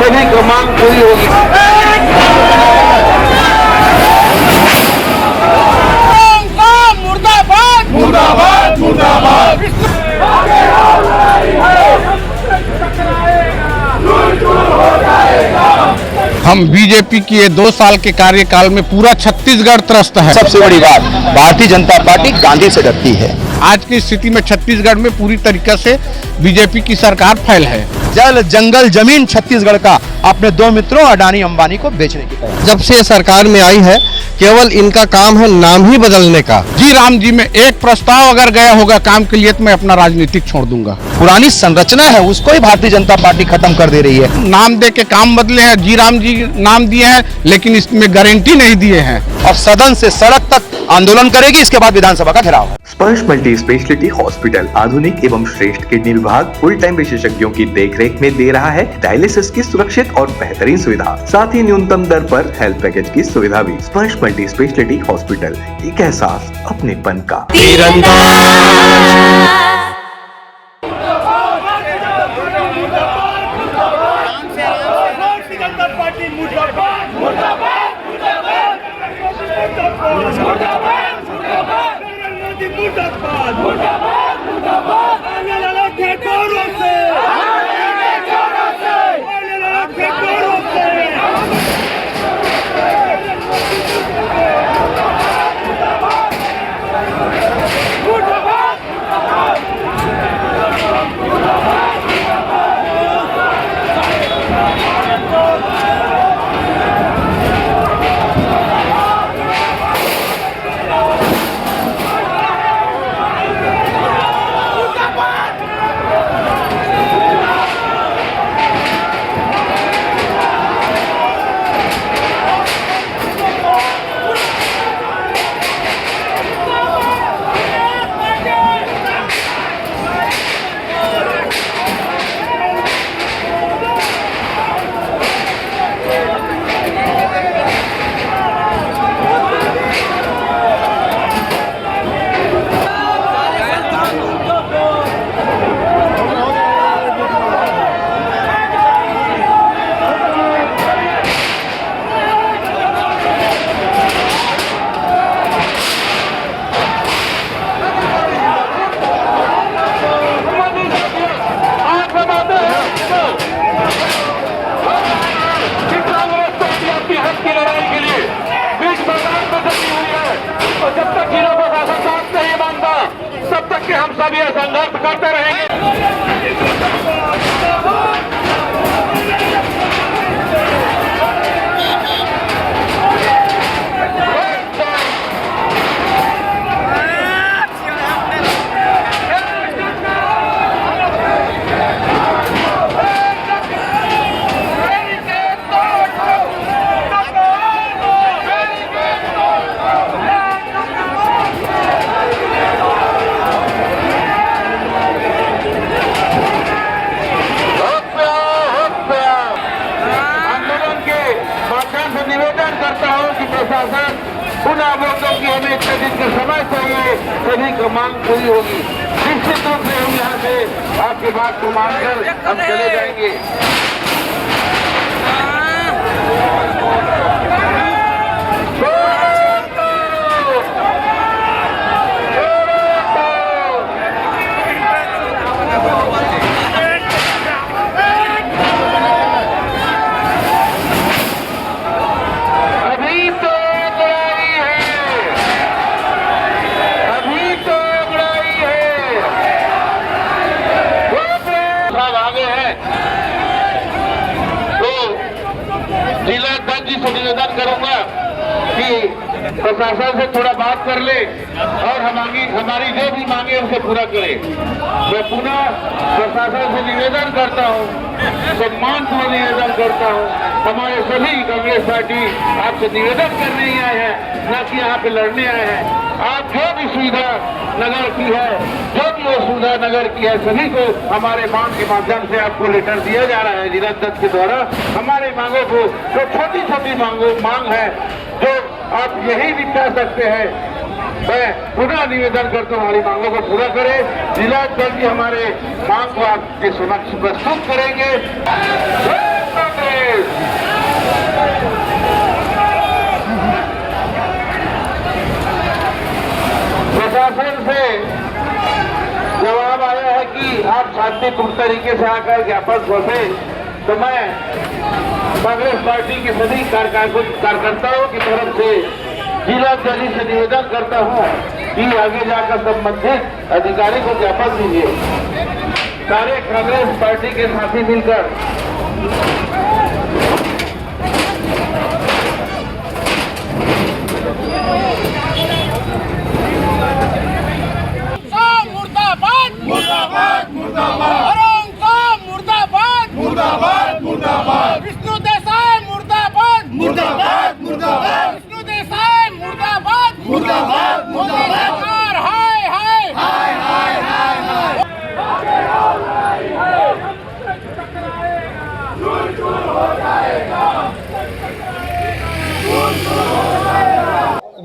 सभी की मांग पूरी होगी। मुर्दाबाद मुर्दाबाद मुर्दाबाद। हम बीजेपी की ये 2 साल के कार्यकाल में पूरा छत्तीसगढ़ त्रस्त है। सबसे बड़ी बात, भारतीय जनता पार्टी गांधी से डरती है। आज की स्थिति में छत्तीसगढ़ में पूरी तरीके से बीजेपी की सरकार फैल है। जल जंगल जमीन छत्तीसगढ़ का अपने 2 मित्रों अडानी अंबानी को बेचने की तरफ। जब से सरकार में आई है केवल इनका काम है नाम ही बदलने का। जी राम जी में एक प्रस्ताव अगर गया होगा काम के लिए तो मैं अपना राजनीतिक छोड़ दूंगा। पुरानी संरचना है उसको ही भारतीय जनता पार्टी खत्म कर दे रही है। नाम दे के काम बदले हैं, जी राम जी नाम दिए हैं लेकिन इसमें गारंटी नहीं दिए हैं। और सदन से सड़क तक आंदोलन करेगी, इसके बाद विधानसभा का घेराव है। स्पर्श मल्टी स्पेशलिटी हॉस्पिटल आधुनिक एवं श्रेष्ठ किडनी विभाग फुल टाइम विशेषज्ञों की देखरेख में दे रहा है डायलिसिस की सुरक्षित और बेहतरीन सुविधा, साथ ही न्यूनतम दर पर हेल्थ पैकेज की सुविधा भी। स्पर्श मल्टी स्पेशलिटी हॉस्पिटल, एक एहसास अपनेपन का। हम सब ये संघर्ष करते रहेंगे। उन आंदोलनों की हमें इतने दिन का समय चाहिए, सभी की मांग पूरी होगी। निश्चित रूप से हम यहाँ से आपकी बात को मानकर हम चले जाएंगे। निवेदन करूंगा कि प्रशासन से थोड़ा बात कर ले और हमारी जो भी मांगे उसे पूरा करे। मैं पुनः प्रशासन से निवेदन करता हूं, सम्मानपूर्ण निवेदन करता हूं, हमारे सभी कांग्रेस पार्टी आपसे निवेदन करने ही आए हैं, न कि यहाँ पे लड़ने आए हैं। आप जो भी सुविधा नगर की है, जो भी सुविधा नगर की है, सभी को हमारे मांग के माध्यम से आपको लेटर दिया जा रहा है जिला दत्त के द्वारा। हमारे मांगों को जो छोटी छोटी मांग है जो आप यही निपटा सकते हैं, मैं पुनः निवेदन करता हूँ हमारी मांगों को पूरा करें। जिला दत्त जी हमारे मांग को आपके समक्ष प्रस्तुत करेंगे। कांग्रेस। प्रशासन से जवाब आया है कि आप शांतिपूर्ण तरीके से आकर ज्ञापन सौंपे, तो मैं कांग्रेस पार्टी के सभी कार्यकर्ताओं की तरफ से जिलाधिकारी से निवेदन करता हूं कि आगे जाकर संबंधित अधिकारी को ज्ञापन दीजिए। सारे कांग्रेस पार्टी के साथी मिलकर मुर्दाबाद मुर्दाबाद मुर्दाबाद मुर्दाबाद मुर्दाबाद मुर्दाबाद विष्णु देसाई मुर्दाबाद मुर्दाबाद मुर्दाबाद विष्णु देसाई मुर्दाबाद मुर्दाबाद मुर्दाबाद हाय हाय हाय हाय हाय हाय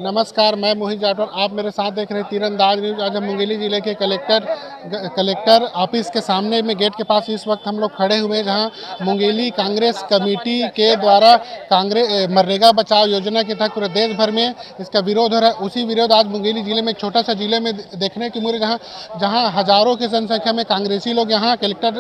नमस्कार, मैं मोहित जाटवार। आप मेरे साथ देख रहे हैं तीरंदाज न्यूज। आज हम मुंगेली जिले के कलेक्टर ऑफिस के सामने में गेट के पास इस वक्त हम लोग खड़े हुए हैं, जहां मुंगेली कांग्रेस कमेटी के द्वारा मनरेगा बचाओ योजना के तहत पूरे देश भर में इसका विरोध हो रहा है। उसी विरोध आज मुंगेली जिले में एक छोटा सा जिले में देखने को मिले, जहाँ हजारों की जनसंख्या में कांग्रेसी लोग यहाँ कलेक्टर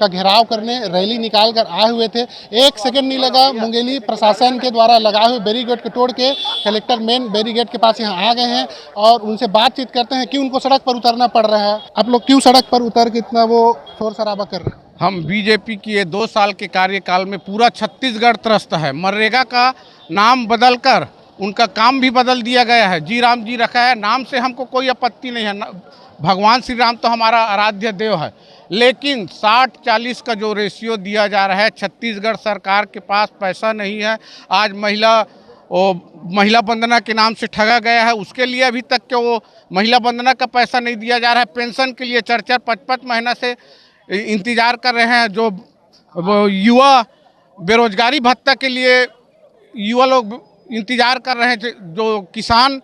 का घेराव करने रैली निकाल कर आए हुए थे। एक सेकंड नहीं लगा, मुंगेली प्रशासन के द्वारा लगाए हुए बैरिकेड को तोड़ के कलेक्टर मेन बैरिकेड के पास यहाँ आ गए हैं और उनसे बातचीत करते हैं कि उनको सड़क पर उतरना पड़ रहा है। आप लोग क्यों सड़क पर उतर के इतना वो शोर शराबा कर रहे हैं? हम बीजेपी की ये 2 साल के कार्यकाल में पूरा छत्तीसगढ़ त्रस्त है। मनरेगा का नाम बदलकर उनका काम भी बदल दिया गया है। जी राम जी रखा है, नाम से हमको कोई आपत्ति नहीं है। भगवान श्री राम तो हमारा आराध्य देव है, लेकिन 60-40 का जो रेशियो दिया जा रहा है, छत्तीसगढ़ सरकार के पास पैसा नहीं है। आज महिला वंदना के नाम से ठगा गया है, उसके लिए अभी तक के वो महिला वंदना का पैसा नहीं दिया जा रहा है। पेंशन के लिए 4-5 महीना से इंतज़ार कर रहे हैं। जो युवा बेरोजगारी भत्ता के लिए युवा लोग इंतज़ार कर रहे हैं। जो किसान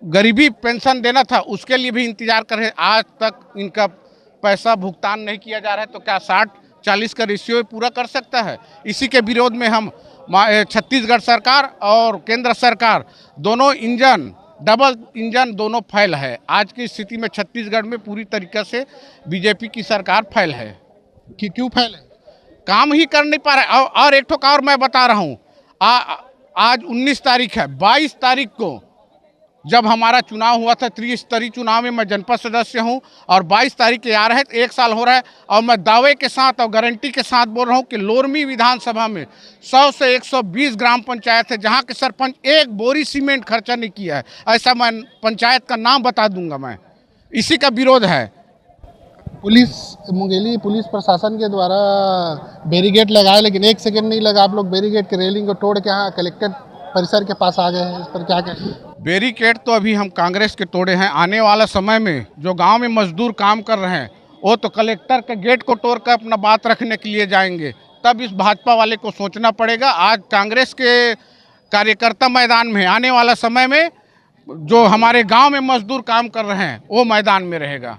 गरीबी पेंशन देना था, उसके लिए भी इंतज़ार कर रहे हैं। आज तक इनका पैसा भुगतान नहीं किया जा रहा है, तो क्या 60-40 का रेशियो पूरा कर सकता है? इसी के विरोध में हम छत्तीसगढ़ सरकार और केंद्र सरकार दोनों डबल इंजन दोनों फैल है। आज की स्थिति में छत्तीसगढ़ में पूरी तरीके से बीजेपी की सरकार फैल है। कि क्यों फैल है? काम ही कर नहीं पा रहा है। और एक ठोक और मैं बता रहा हूँ, आज 19 तारीख है। 22 तारीख को जब हमारा चुनाव हुआ था, त्रिस्तरीय चुनाव में मैं जनपद सदस्य हूं, और 22 तारीख के आ रहे हैं, 1 साल हो रहा है, और मैं दावे के साथ और गारंटी के साथ बोल रहा हूं कि लोरमी विधानसभा में 100 से 120 ग्राम पंचायत है जहां के सरपंच एक बोरी सीमेंट खर्चा नहीं किया है। ऐसा मैं पंचायत का नाम बता दूंगा। मैं इसी का विरोध है। मुंगेली पुलिस प्रशासन के द्वारा बैरिकेड लगाए, लेकिन एक सेकंड नहीं लगा, आप लोग बैरिकेड के रेलिंग को तोड़ के यहाँ कलेक्टर परिसर के पास आ गए हैं। इस पर क्या कहें? बैरिकेड तो अभी हम कांग्रेस के तोड़े हैं। आने वाला समय में जो गांव में मजदूर काम कर रहे हैं, वो तो कलेक्टर के गेट को तोड़कर अपना बात रखने के लिए जाएंगे। तब इस भाजपा वाले को सोचना पड़ेगा। आज कांग्रेस के कार्यकर्ता मैदान में, आने वाला समय में जो हमारे गांव में मजदूर काम कर रहे हैं वो मैदान में रहेगा।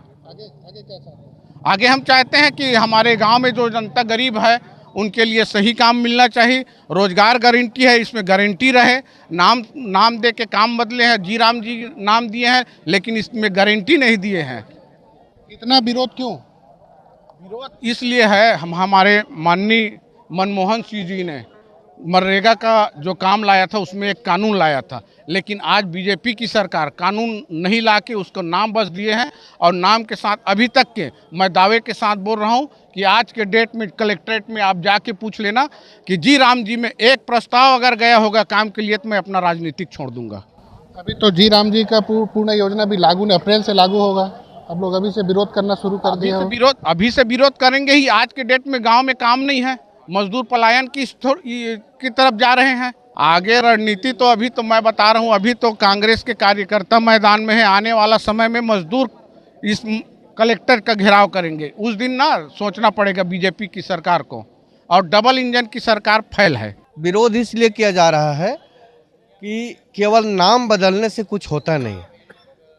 आगे हम चाहते हैं कि हमारे गांव में जो जनता गरीब है उनके लिए सही काम मिलना चाहिए। रोजगार गारंटी है, इसमें गारंटी रहे। नाम दे के काम बदले हैं। जी राम जी नाम दिए हैं, लेकिन इसमें गारंटी नहीं दिए हैं। इतना विरोध क्यों? विरोध इसलिए है, हमारे माननीय मनमोहन सिंह जी ने मनरेगा का जो काम लाया था उसमें एक कानून लाया था, लेकिन आज बीजेपी की सरकार कानून नहीं ला के उसको नाम बस दिए हैं। और नाम के साथ अभी तक के, मैं दावे के साथ बोल रहा हूं कि आज के डेट में कलेक्ट्रेट में आप जाके पूछ लेना कि जी राम जी में एक प्रस्ताव अगर गया होगा काम के लिए, तो मैं अपना राजनीतिक छोड़ दूंगा। अभी तो जी राम जी का पूर्ण योजना भी लागू नहीं, अप्रैल से लागू होगा। आप लोग अभी से विरोध करना शुरू कर दिए हो? अभी से विरोध करेंगे ही। आज के डेट में गाँव में काम नहीं है, मजदूर पलायन की तरफ जा रहे हैं। आगे रणनीति तो अभी तो मैं बता रहा हूँ, अभी तो कांग्रेस के कार्यकर्ता मैदान में है। आने वाला समय में मजदूर इस कलेक्टर का घेराव करेंगे। उस दिन ना सोचना पड़ेगा बीजेपी की सरकार को। और डबल इंजन की सरकार फैल है। विरोध इसलिए किया जा रहा है कि केवल नाम बदलने से कुछ होता नहीं।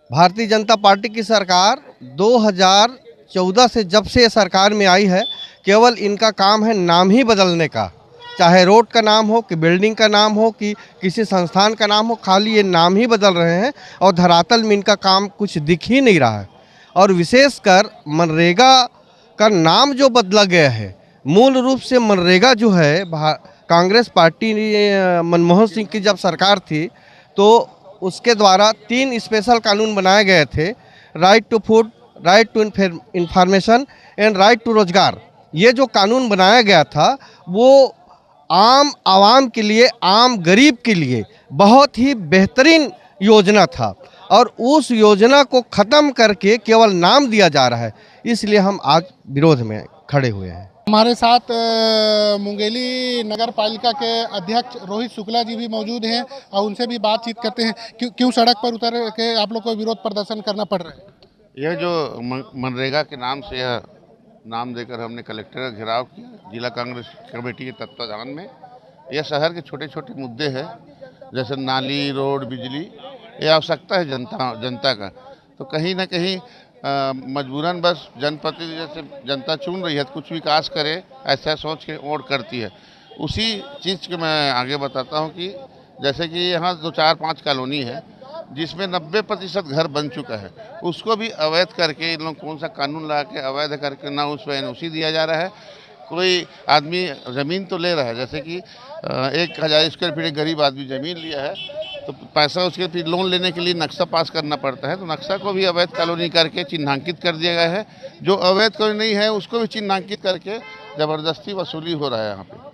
भारतीय जनता पार्टी की सरकार 2014 से जब से ये सरकार में आई है, केवल इनका काम है नाम ही बदलने का। चाहे रोड का नाम हो कि बिल्डिंग का नाम हो कि किसी संस्थान का नाम हो, खाली ये नाम ही बदल रहे हैं और धरातल में इनका काम कुछ दिख ही नहीं रहा है। और विशेषकर मनरेगा का नाम जो बदला गया है, मूल रूप से मनरेगा जो है कांग्रेस पार्टी मनमोहन सिंह की जब सरकार थी तो उसके द्वारा 3 स्पेशल कानून बनाए गए थे, right to food, right to information and right to रोजगार। ये जो कानून बनाया गया था वो आम आवाम के लिए, आम गरीब के लिए बहुत ही बेहतरीन योजना था और उस योजना को ख़त्म करके केवल नाम दिया जा रहा है, इसलिए हम आज विरोध में खड़े हुए हैं। हमारे साथ मुंगेली नगर पालिका के अध्यक्ष रोहित शुक्ला जी भी मौजूद हैं और उनसे भी बातचीत करते हैं। क्यों सड़क पर उतर के आप लोग को विरोध प्रदर्शन करना पड़ रहा है? यह जो मनरेगा के नाम से यह नाम देकर हमने कलेक्टर का घेराव किया जिला कांग्रेस कमेटी के तत्वाधान में। यह शहर के छोटे छोटे मुद्दे हैं, जैसे नाली, रोड, बिजली, ये आवश्यकता है जनता का। तो कहीं ना कहीं मजबूरन बस जनप्रतिनिधि जैसे जनता चुन रही है तो कुछ विकास करे ऐसा सोच के वोट करती है। उसी चीज़ के मैं आगे बताता हूँ कि जैसे कि यहाँ 2-4-5 कॉलोनी है जिसमें 90% घर बन चुका है, उसको भी अवैध करके इन लोग कौन सा कानून ला के अवैध करके ना उस पर NOC दिया जा रहा है। कोई आदमी ज़मीन तो ले रहा है, जैसे कि 1000 स्क्वायर फीट गरीब आदमी ज़मीन लिया है तो पैसा उसके फिर लोन लेने के लिए नक्शा पास करना पड़ता है, तो नक्शा को भी अवैध कॉलोनी करके चिन्हांकित कर दिया गया है। जो अवैध कॉलोनी नहीं है उसको भी चिन्हांकित करके ज़बरदस्ती वसूली हो रहा है यहाँ पे।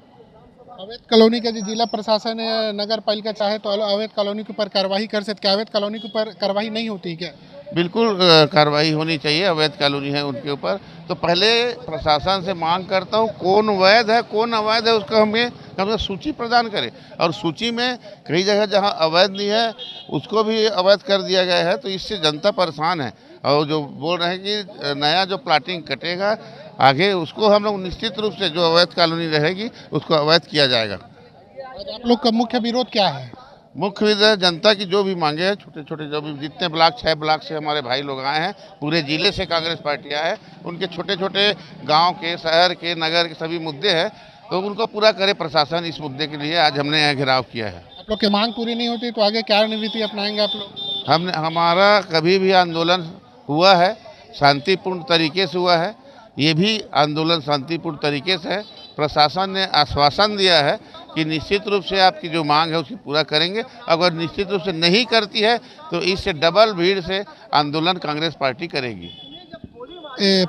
अवैध कॉलोनी का जिला प्रशासन नगर पालिका चाहे तो अवैध कॉलोनी के ऊपर कार्रवाई कर सकते, अवैध कॉलोनी के ऊपर कार्रवाई नहीं होती क्या? बिल्कुल कार्रवाई होनी चाहिए। अवैध कॉलोनी है उनके ऊपर तो पहले प्रशासन से मांग करता हूँ कौन वैध है कौन अवैध है उसका हमें सूची प्रदान करें। और सूची में कई जगह जहाँ अवैध नहीं है उसको भी अवैध कर दिया गया है, तो इससे जनता परेशान है। और जो बोल रहे हैं कि नया जो प्लाटिंग कटेगा आगे उसको हम लोग निश्चित रूप से जो अवैध कॉलोनी रहेगी उसको अवैध किया जाएगा। आप लोग का मुख्य विरोध क्या है? मुख्य विरोध जनता की जो भी मांगे हैं, छोटे छोटे जो भी जितने ब्लॉक 6 ब्लॉक से हमारे भाई लोग आए हैं, पूरे जिले से कांग्रेस पार्टी आए हैं, उनके छोटे छोटे गांव के, शहर के, नगर के सभी मुद्दे हैं तो उनको पूरा करे प्रशासन। इस मुद्दे के लिए आज हमने यह घेराव किया है। आप लोग की मांग पूरी नहीं होती तो आगे क्या रणनीति अपनाएंगे आप लोग? हमारा कभी भी आंदोलन हुआ है शांतिपूर्ण तरीके से हुआ है, ये भी आंदोलन शांतिपूर्ण तरीके से है। प्रशासन ने आश्वासन दिया है कि निश्चित रूप से आपकी जो मांग है उसे पूरा करेंगे। अगर निश्चित रूप से नहीं करती है तो इससे डबल भीड़ से आंदोलन कांग्रेस पार्टी करेगी।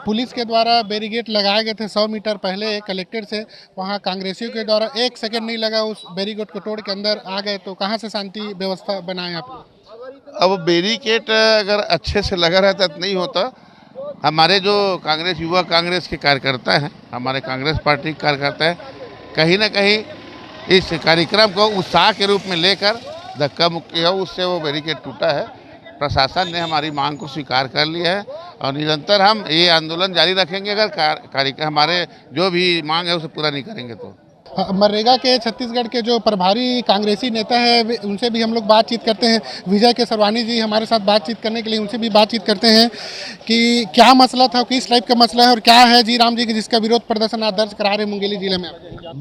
पुलिस के द्वारा बैरिकेड लगाए गए थे 100 मीटर पहले कलेक्टर से, वहाँ कांग्रेसियों के द्वारा 1 सेकंड नहीं लगा उस बैरिकेड को तोड़ के अंदर आ गए, तो कहाँ से शांति व्यवस्था बनाए आप लोग? अब बैरिकेड अगर अच्छे से लगा रहता तो नहीं होता। हमारे जो कांग्रेस युवा कांग्रेस के कार्यकर्ता हैं, हमारे कांग्रेस पार्टी के कार्यकर्ता हैं, कहीं ना कहीं इस कार्यक्रम को उत्साह के रूप में लेकर धक्का मुक्की है उससे वो बैरिकेड टूटा है। प्रशासन ने हमारी मांग को स्वीकार कर लिया है और निरंतर हम ये आंदोलन जारी रखेंगे अगर हमारे जो भी मांग है उसे पूरा नहीं करेंगे तो। मनरेगा के छत्तीसगढ़ के जो प्रभारी कांग्रेसी नेता है उनसे भी हम लोग बातचीत करते हैं। विजय केसरवानी जी हमारे साथ बातचीत करने के लिए, उनसे भी बातचीत करते हैं कि क्या मसला था, किस टाइप का मसला है और क्या है जी राम जी की जिसका विरोध प्रदर्शन आज दर्ज करा रहे मुंगेली जिले में।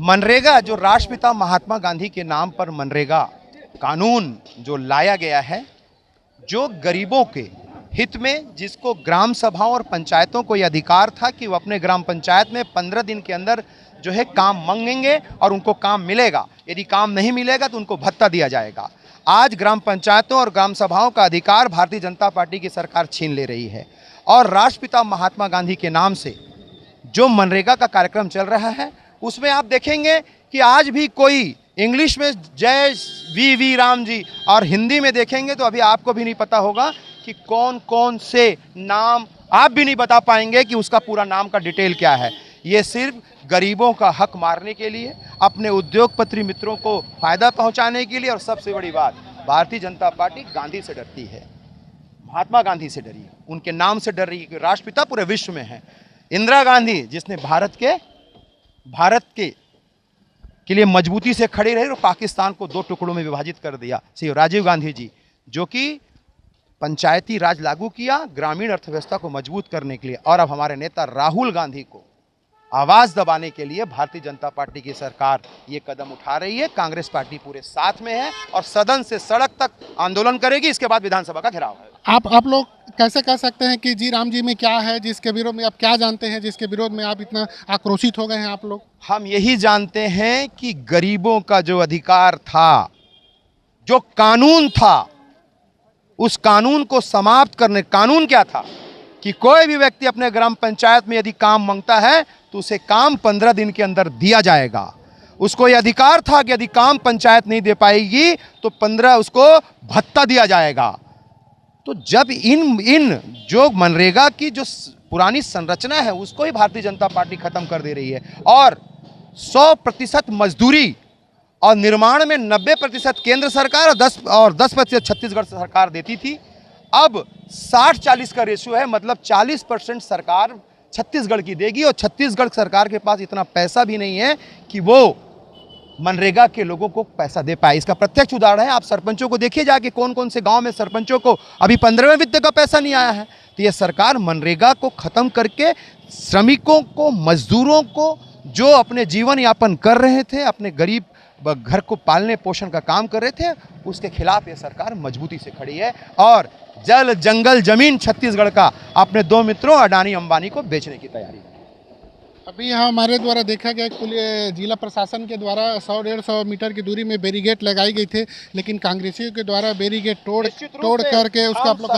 मनरेगा जो राष्ट्रपिता महात्मा गांधी के नाम पर मनरेगा कानून जो लाया गया है, जो गरीबों के हित में, जिसको ग्राम सभाओं और पंचायतों को यह अधिकार था कि वो अपने ग्राम पंचायत में 15 दिन के अंदर जो है काम मांगेंगे और उनको काम मिलेगा। यदि काम नहीं मिलेगा तो उनको भत्ता दिया जाएगा। आज ग्राम पंचायतों और ग्राम सभाओं का अधिकार भारतीय जनता पार्टी की सरकार छीन ले रही है और राष्ट्रपिता महात्मा गांधी के नाम से जो मनरेगा का कार्यक्रम चल रहा है उसमें आप देखेंगे कि आज भी कोई इंग्लिश में जय वी राम जी और हिंदी में देखेंगे तो अभी आपको भी नहीं पता होगा कि कौन कौन से नाम, आप भी नहीं बता पाएंगे कि उसका पूरा नाम का डिटेल क्या है। ये सिर्फ गरीबों का हक मारने के लिए, अपने उद्योगपति मित्रों को फायदा पहुंचाने के लिए, और सबसे बड़ी बात, भारतीय जनता पार्टी गांधी से डरती है, महात्मा गांधी से डरी है, उनके नाम से डर रही है। राष्ट्रपिता पूरे विश्व में है। इंदिरा गांधी जिसने भारत के लिए मजबूती से खड़ी रही और पाकिस्तान को 2 टुकड़ों में विभाजित कर दिया। श्री राजीव गांधी जी जो कि पंचायती राज लागू किया ग्रामीण अर्थव्यवस्था को मजबूत करने के लिए, और अब हमारे नेता राहुल गांधी को आवाज दबाने के लिए भारतीय जनता पार्टी की सरकार ये कदम उठा रही है। कांग्रेस पार्टी पूरे साथ में है और सदन से सड़क तक आंदोलन करेगी। इसके बाद विधानसभा का घेराव है। आप लोग कैसे कह सकते हैं कि जी राम जी में क्या है जिसके विरोध में आप क्या जानते हैं, जिसके विरोध में आप इतना आक्रोशित हो गए हैं आप लोग? हम यही जानते हैं कि गरीबों का जो अधिकार था, जो कानून था, उस कानून को समाप्त करने, कानून क्या था कि कोई भी व्यक्ति अपने ग्राम पंचायत में यदि काम मांगता है तो उसे काम 15 दिन के अंदर दिया जाएगा। उसको यह अधिकार था कि यदि काम पंचायत नहीं दे पाएगी तो 15 उसको भत्ता दिया जाएगा। तो जब इन जो मनरेगा की जो पुरानी संरचना है उसको ही भारतीय जनता पार्टी खत्म कर दे रही है और 100% मजदूरी और निर्माण में 90% केंद्र सरकार और 10% छत्तीसगढ़ सरकार देती थी। अब 60-40 का रेशियो है, मतलब 40% सरकार छत्तीसगढ़ की देगी और छत्तीसगढ़ सरकार के पास इतना पैसा भी नहीं है कि वो मनरेगा के लोगों को पैसा दे पाए। इसका प्रत्यक्ष उदाहरण है, आप सरपंचों को देखिए जाके कौन कौन से गांव में सरपंचों को अभी 15वें वित्त का पैसा नहीं आया है। तो ये सरकार मनरेगा को खत्म करके श्रमिकों को, मजदूरों को जो अपने जीवन यापन कर रहे थे, अपने गरीब घर को पालने पोषण का काम कर रहे थे, उसके खिलाफ ये सरकार मजबूती से खड़ी है और जल जंगल जमीन छत्तीसगढ़ का अपने दो मित्रों अडानी अंबानी को बेचने की तैयारी है। अभी यहाँ हमारे द्वारा देखा गया कि जिला प्रशासन के द्वारा 100-150 मीटर की दूरी में बैरिकेड लगाई गई थे, लेकिन कांग्रेसियों के द्वारा बैरिकेड तोड़ करके उसका आप लोग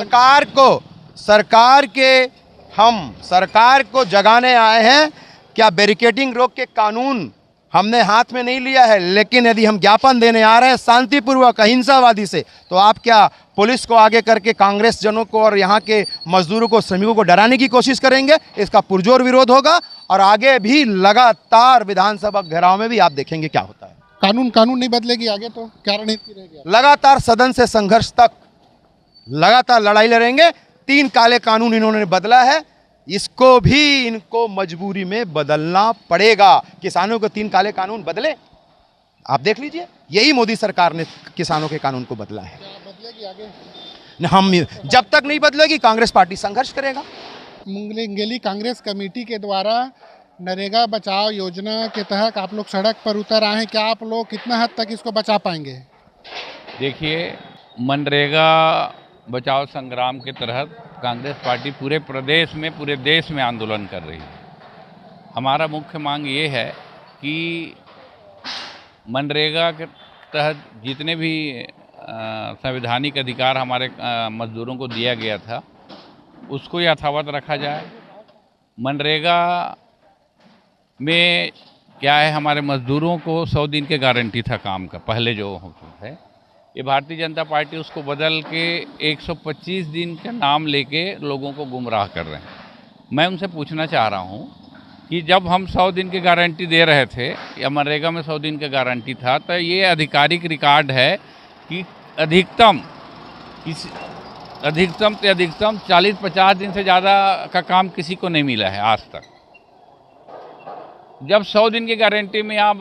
सरकार को जगाने आए हैं। क्या बैरिकेडिंग रोक के कानून हमने हाथ में नहीं लिया है, लेकिन यदि हम ज्ञापन देने आ रहे हैं शांतिपूर्वक अहिंसावादी से, तो आप क्या पुलिस को आगे करके कांग्रेस जनों को और यहाँ के मजदूरों को, श्रमिकों को डराने की कोशिश करेंगे? इसका पुरजोर विरोध होगा और आगे भी लगातार विधानसभा घेराव में भी आप देखेंगे क्या होता है। कानून नहीं बदलेगी आगे तो क्या रणनीति रहेगी? लगातार सदन से संघर्ष तक लगातार लड़ाई लड़ेंगे। 3 काले कानून इन्होंने बदला है, इसको भी इनको मजबूरी में बदलना पड़ेगा। किसानों को 3 काले कानून बदले, आप देख लीजिए, यही मोदी सरकार ने किसानों के कानून को बदला है। बदलेगी आगे? हम जब तक नहीं बदलेगी कांग्रेस पार्टी संघर्ष करेगा। मुंगेली कांग्रेस कमेटी के द्वारा नरेगा बचाओ योजना के तहत आप लोग सड़क पर उतर आए हैं, क्या आप लोग कितना हद तक इसको बचा पाएंगे? देखिए, मनरेगा बचाओ संग्राम के तहत कांग्रेस पार्टी पूरे प्रदेश में, पूरे देश में आंदोलन कर रही है। हमारा मुख्य मांग ये है कि मनरेगा के तहत जितने भी संवैधानिक अधिकार हमारे मजदूरों को दिया गया था उसको यथावत रखा जाए। मनरेगा में क्या है, हमारे मजदूरों को 100 दिन के गारंटी था काम का, पहले जो होता है। ये भारतीय जनता पार्टी उसको बदल के 125 दिन का नाम लेके लोगों को गुमराह कर रहे हैं। मैं उनसे पूछना चाह रहा हूँ कि जब हम 100 दिन की गारंटी दे रहे थे या मनरेगा में 100 दिन का गारंटी था, तो ये आधिकारिक रिकॉर्ड है कि अधिकतम से अधिकतम 40-50 दिन से ज़्यादा का काम किसी को नहीं मिला है आज तक। जब 100 दिन की गारंटी में आप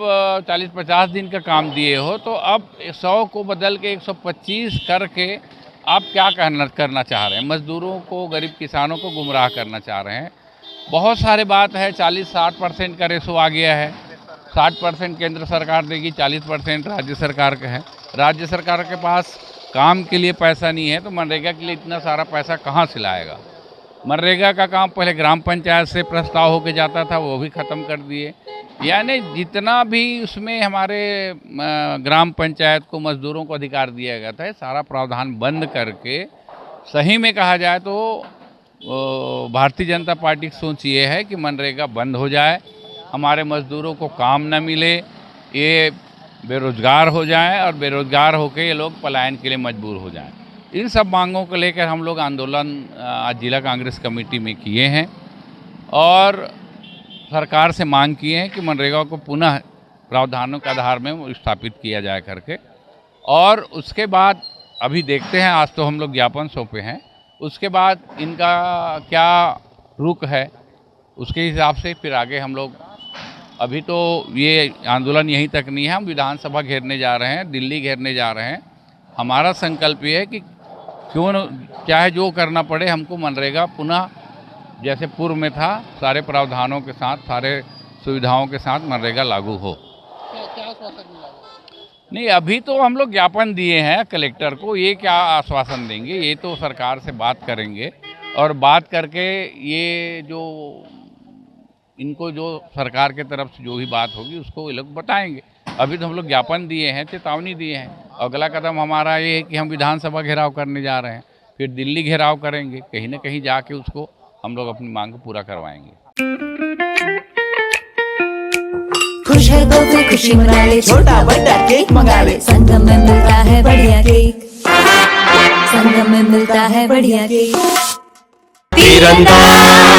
40-50 दिन का काम दिए हो, तो अब 100 को बदल के 125 करके आप क्या करना चाह रहे हैं? मजदूरों को, गरीब किसानों को गुमराह करना चाह रहे हैं। बहुत सारे बात है, 40-60% का रेशो आ गया है। 60% केंद्र सरकार देगी, 40% राज्य सरकार का है। राज्य सरकार के पास काम के लिए पैसा नहीं है, तो मनरेगा के लिए इतना सारा पैसा कहाँ से लाएगा? मनरेगा का काम पहले ग्राम पंचायत से प्रस्ताव होके जाता था, वो भी ख़त्म कर दिए। यानी जितना भी उसमें हमारे ग्राम पंचायत को, मजदूरों को अधिकार दिया गया था, सारा प्रावधान बंद करके, सही में कहा जाए तो भारतीय जनता पार्टी की सोच ये है कि मनरेगा बंद हो जाए, हमारे मजदूरों को काम न मिले, ये बेरोजगार हो जाएं और बेरोजगार होकर ये लोग पलायन के लिए मजबूर हो जाएं। इन सब मांगों को लेकर हम लोग आंदोलन आज जिला कांग्रेस कमेटी में किए हैं और सरकार से मांग किए हैं कि मनरेगा को पुनः प्रावधानों के आधार में स्थापित किया जाए करके। और उसके बाद अभी देखते हैं, आज तो हम लोग ज्ञापन सौंपे हैं, उसके बाद इनका क्या रुख है उसके हिसाब से फिर आगे हम लोग, अभी तो ये आंदोलन यहीं तक नहीं है, हम विधानसभा घेरने जा रहे हैं, दिल्ली घेरने जा रहे हैं। हमारा संकल्प ये है कि क्यों, चाहे जो करना पड़े, हमको मनरेगा पुनः जैसे पूर्व में था सारे प्रावधानों के साथ, सारे सुविधाओं के साथ मनरेगा लागू हो। क्या आश्वासन मिला? नहीं, अभी तो हम लोग ज्ञापन दिए हैं कलेक्टर को, ये क्या आश्वासन देंगे, ये तो सरकार से बात करेंगे और बात करके ये जो इनको जो सरकार के तरफ से जो भी बात होगी उसको ये लोग बताएंगे। अभी तो हम लोग ज्ञापन दिए हैं, चेतावनी दिए हैं। अगला कदम हमारा ये है कि हम विधानसभा घेराव करने जा रहे हैं, फिर दिल्ली घेराव करेंगे, कहीं ना कहीं जाके उसको हम लोग अपनी मांग को पूरा करवाएंगे। खुश है तो फिर खुशी मना ले, छोटा बड़ा केक मंगा ले, संगम में मिलता है बढ़िया केक, संगम में मिलता है बढ़िया केक। तीरंदाज